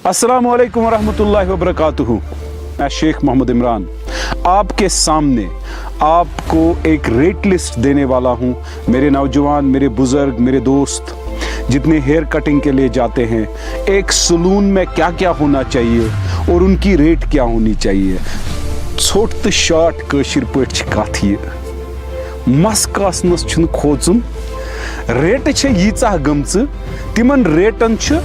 अस्सलामु अलैकुम वरहमतुल्लाहि वबरकातुहू। मैं शेख मोहम्मद इमरान आपके सामने आपको एक रेट लिस्ट देने वाला हूँ। मेरे नौजवान, मेरे बुजुर्ग, मेरे दोस्त जितने हेयर कटिंग के लिए जाते हैं, एक सलून में क्या क्या होना चाहिए और उनकी रेट क्या होनी चाहिए। छोट तो शॉर्ट कशिर पट कथ ये मस कासनस छुन खोचुन रेट छ यीचा गमच तिमन रेटन छ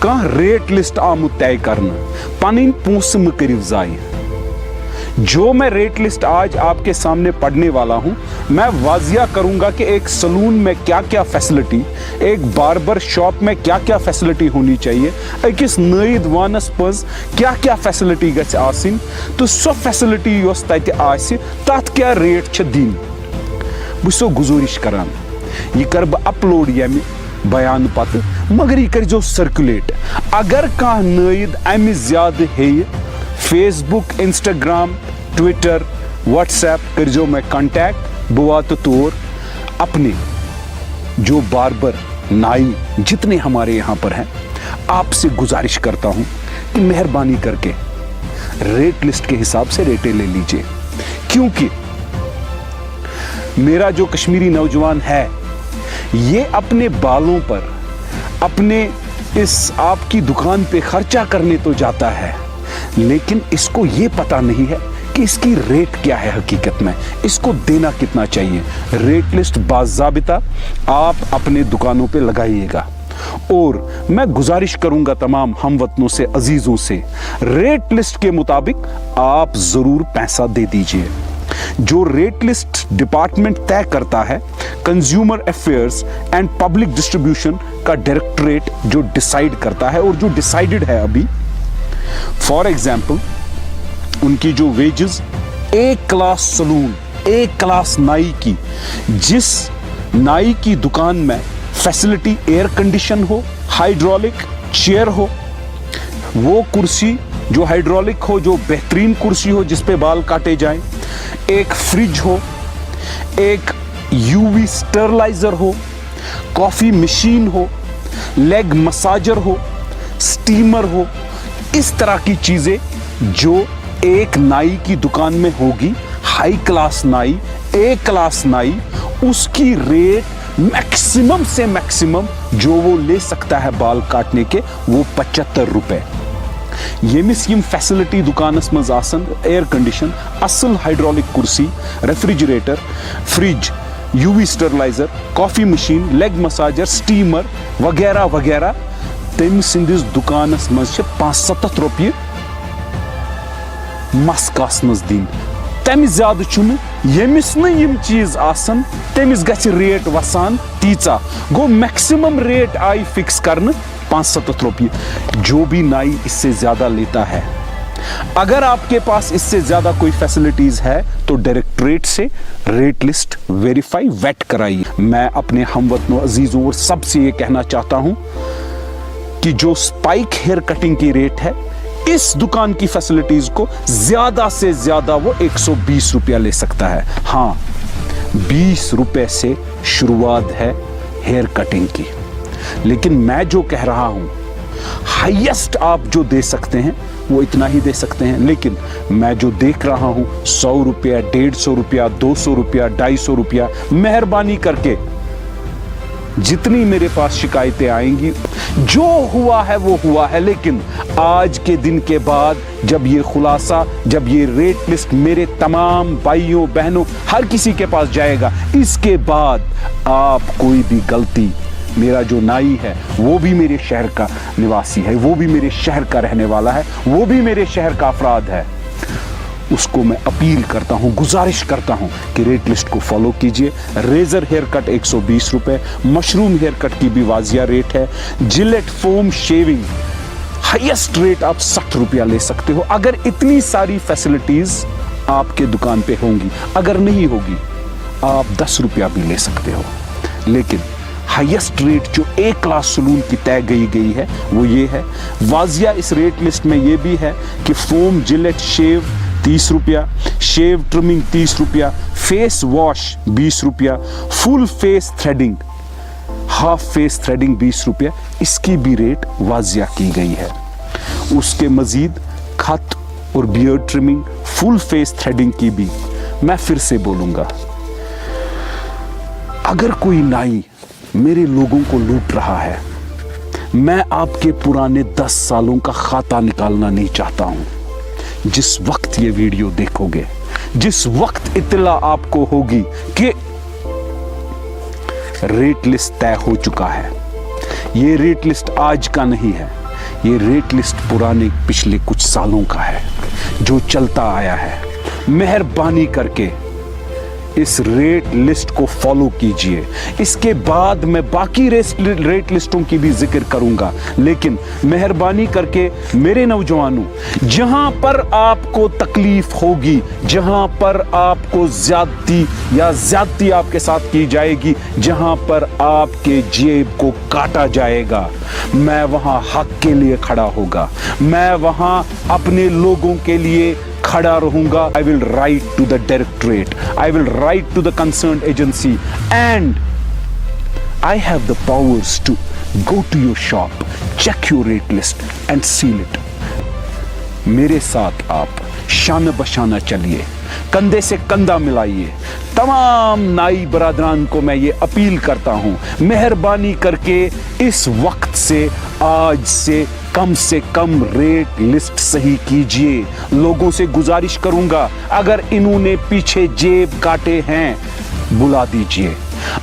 कह रेट लिस्ट आमुत तय करना। पन पोस म करिव जाय। जो मैं रेट लिस्ट आज आपके सामने पढ़ने वाला हूं, मैं वाजिया करूंगा कि एक सलून में क्या क्या फैसिलिटी, एक बार्बर शॉप में क्या क्या फैसिलिटी होनी चाहिए, अकिस नईद वानस पज क्या क्या फैसिलिटी गछ आसिन, तो सो फैसिलिटी योस तत आसि तत क्या रेट छ दिन। बो गुजारिश करान यह कर ब अपलोड यमि बयान पत, मगर यह कर जो सर्कुलेट। अगर कह नईद अमि ज्यादा हे फेसबुक, इंस्टाग्राम, ट्विटर, व्हाट्सएप कर जो मैं कांटेक्ट बुआ तो तौर अपने जो बार्बर, नाई जितने हमारे यहाँ पर हैं, आपसे गुजारिश करता हूँ कि मेहरबानी करके रेट लिस्ट के हिसाब से रेटें ले लीजिए। क्योंकि मेरा जो कश्मीरी नौजवान है ये अपने बालों पर, अपने इस आपकी दुकान पे खर्चा करने तो जाता है, लेकिन इसको ये पता नहीं है कि इसकी रेट क्या है हकीकत में, इसको देना कितना चाहिए। रेट लिस्ट बाज़ाबिता आप अपने दुकानों पे लगाइएगा। और मैं गुजारिश करूंगा तमाम हमवतनों से, अजीजों से, रेट लिस्ट के मुताबिक आप जरूर पैसा दे दीजिए। जो रेट लिस्ट डिपार्टमेंट तय करता है, consumer affairs and public distribution का डायरेक्टरेट जो डिसाइड करता है और जो डिसाइडेड है अभी, फॉर एग्जाम्पल उनकी जो वेजेस एक क्लास सलून, एक क्लास नाई की, जिस नाई की दुकान में फैसिलिटी एयर कंडीशन हो, हाइड्रोलिक चेयर हो, वो कुर्सी जो हाइड्रोलिक हो, जो बेहतरीन कुर्सी हो जिस पे बाल काटे जाएं, एक फ्रिज हो, एक यूवी स्टरलाइजर हो, कॉफी मशीन हो, लेग मसाजर हो, स्टीमर हो, इस तरह की चीजें जो एक नाई की दुकान में होगी, हाई क्लास नाई, एक क्लास नाई, उसकी रेट मैक्सिमम से मैक्सिमम जो वो ले सकता है बाल काटने के, वो 75 रुपए। यमिस यम फैसिलिटी दुकानस मज आसन एयर कंडीशन, असल हाइड्रोलिक कुर्सी, refrigerator, fridge, UV steriliser, coffee machine, leg massager, steamer वगैरह वगैरह, तम सिंदिस दुकानस मज 5-7 रुपये मस कासनस दिन। तम ज्यादा चुन यमिस न यम चीज आसन तमिस गछ रेट वसान तीचा। गो मैक्सिमम रेट आई फिक्स करने 5-7 रुपये। जो भी नाई इससे ज्यादा लेता है, अगर आपके पास इससे ज्यादा कोई फैसिलिटीज है तो डायरेक्टरेट से रेट लिस्ट वेरीफाई वेट कराइए। मैं अपने हमवतनों, अजीजों और सबसे ये कहना चाहता हूं कि जो स्पाइक हेयर कटिंग की रेट है, इस दुकान की फैसिलिटीज को ज्यादा से ज्यादा वो 120 रुपया ले सकता है। हाँ, 20 रुपए से शुरुआत है हेयर कटिंग की, लेकिन मैं जो कह रहा हूं, हाईएस्ट आप जो दे सकते हैं वो इतना ही दे सकते हैं। लेकिन मैं जो देख रहा हूं 100 रुपया, 150 रुपया, 200 रुपया, 250 रुपया, मेहरबानी करके जितनी मेरे पास शिकायतें आएंगी, जो हुआ है वो हुआ है, लेकिन आज के दिन के बाद जब ये खुलासा, जब ये रेट लिस्ट मेरे तमाम भाइयों बहनों हर किसी के पास जाएगा, इसके बाद आप कोई भी गलती, मेरा जो नाई है वो भी मेरे शहर का निवासी है, वो भी मेरे शहर का रहने वाला है, वो भी मेरे शहर का अफराद है, उसको मैं अपील करता हूं, गुजारिश करता हूं कि रेट लिस्ट को फॉलो कीजिए। रेजर हेयर कट 120 रुपए, मशरूम हेयर कट की भी वाजिया रेट है, Gillette foam shaving highest rate आप 60 रुपया ले सकते हो। अगर इतनी सारी फैसिलिटीज आपके दुकान पे होंगी, अगर नहीं होगी आप 10 रुपया भी ले सकते हो, लेकिन हाईएस्ट रेट जो एक क्लास सलून की तय गई है वो ये है। वाजिया इस रेट लिस्ट में ये भी है कि फोम जिलेट शेव 30 रुपया, शेव ट्रिमिंग 30 रुपया, फेस वॉश 20 रुपया, full face threading, half face threading 20 रुपया, इसकी भी रेट वाजिया की गई है। उसके मजीद खत और beard trimming, full face threading की भी मैं फिर से बोलूंगा। अगर कोई नाई मेरे लोगों को लूट रहा है, मैं आपके पुराने 10 सालों का खाता निकालना नहीं चाहता हूं। जिस वक्त ये वीडियो देखोगे, जिस वक्त इत्तला आपको होगी कि रेट लिस्ट तय हो चुका है, ये रेट लिस्ट आज का नहीं है, ये रेट लिस्ट पुराने पिछले कुछ सालों का है जो चलता आया है। मेहरबानी करके इस रेट लिस्ट को फॉलो कीजिए। इसके बाद मैं बाकी रेट लिस्टों की भी जिक्र करूंगा, लेकिन मेहरबानी करके मेरे नौजवानों, जहां पर आपको तकलीफ होगी, जहां पर आपको ज्यादती आपके साथ की जाएगी, जहां पर आपके जेब को काटा जाएगा, मैं वहां हक के लिए खड़ा होगा, मैं वहां अपने लोगों के लिए खड़ा रहूंगा। I will write to the directorate, I will write to the concerned agency, and I have the powers to go to your shop, check your rate list and seal it. मेरे साथ आप शान बशाना चलिए, कंधे से कंधा मिलाइए। तमाम नाई बरादरान को मैं ये अपील करता हूं, मेहरबानी करके इस वक्त से, आज से कम रेट लिस्ट सही कीजिए। लोगों से गुजारिश करूंगा, अगर इन्होंने पीछे जेब काटे हैं, बुला दीजिए।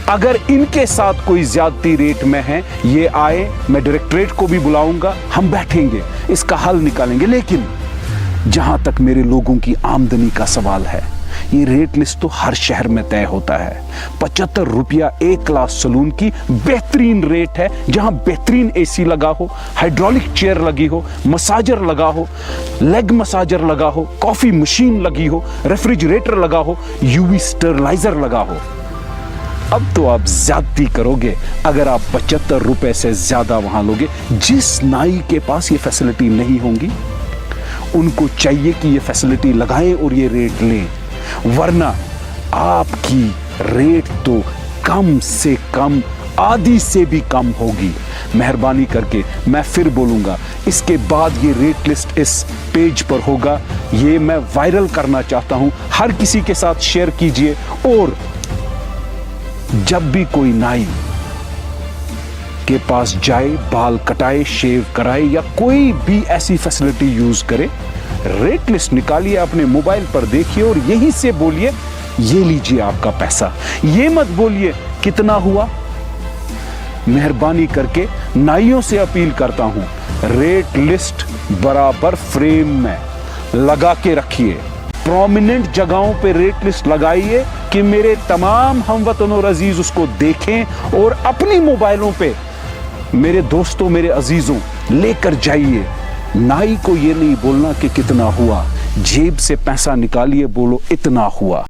अगर इनके साथ कोई ज्यादती रेट में है, ये आए, मैं डायरेक्टरेट को भी बुलाऊंगा, हम बैठेंगे, इसका हल निकालेंगे। लेकिन जहां तक मेरे लोगों की आमदनी का सवाल है, ये रेट लिस्ट तो हर शहर में तय होता है। 75 रुपया एक क्लास सलून की बेहतरीन रेट है, जहां बेहतरीन एसी लगा हो, हाइड्रोलिक चेयर लगी हो, मसाजर लगा हो, लेग मसाजर लगा हो, कॉफी मशीन लगी हो, रेफ्रिजरेटर लगा हो, यूवी स्टरलाइजर लगा हो। अब तो आप ज्यादती करोगे अगर आप 75 रुपए से ज्यादा वहां लोगे। जिस नाई के पास ये फैसिलिटी नहीं होंगी, उनको चाहिए कि ये फैसिलिटी लगाएं और ये रेट लें, वरना आपकी रेट तो कम से कम आधी से भी कम होगी। मेहरबानी करके मैं फिर बोलूंगा, इसके बाद ये रेट लिस्ट इस पेज पर होगा, ये मैं वायरल करना चाहता हूं, हर किसी के साथ शेयर कीजिए। और जब भी कोई नाई के पास जाए, बाल कटाए, शेव कराए या कोई भी ऐसी फैसिलिटी यूज करे, रेट लिस्ट निकालिए, अपने मोबाइल पर देखिए और यहीं से बोलिए, ये लीजिए आपका पैसा। ये मत बोलिए कितना हुआ। मेहरबानी करके नाइयों से अपील करता हूं, रेट लिस्ट बराबर फ्रेम में लगा के रखिए, प्रोमिनेंट जगहों पे रेट लिस्ट लगाइए कि मेरे तमाम हमवतन और अजीज उसको देखें और अपनी मोबाइलों पे मेरे दोस्तों, मेरे अजीजों लेकर जाइए। नाई को ये नहीं बोलना कि कितना हुआ, जेब से पैसा निकालिए, बोलो इतना हुआ।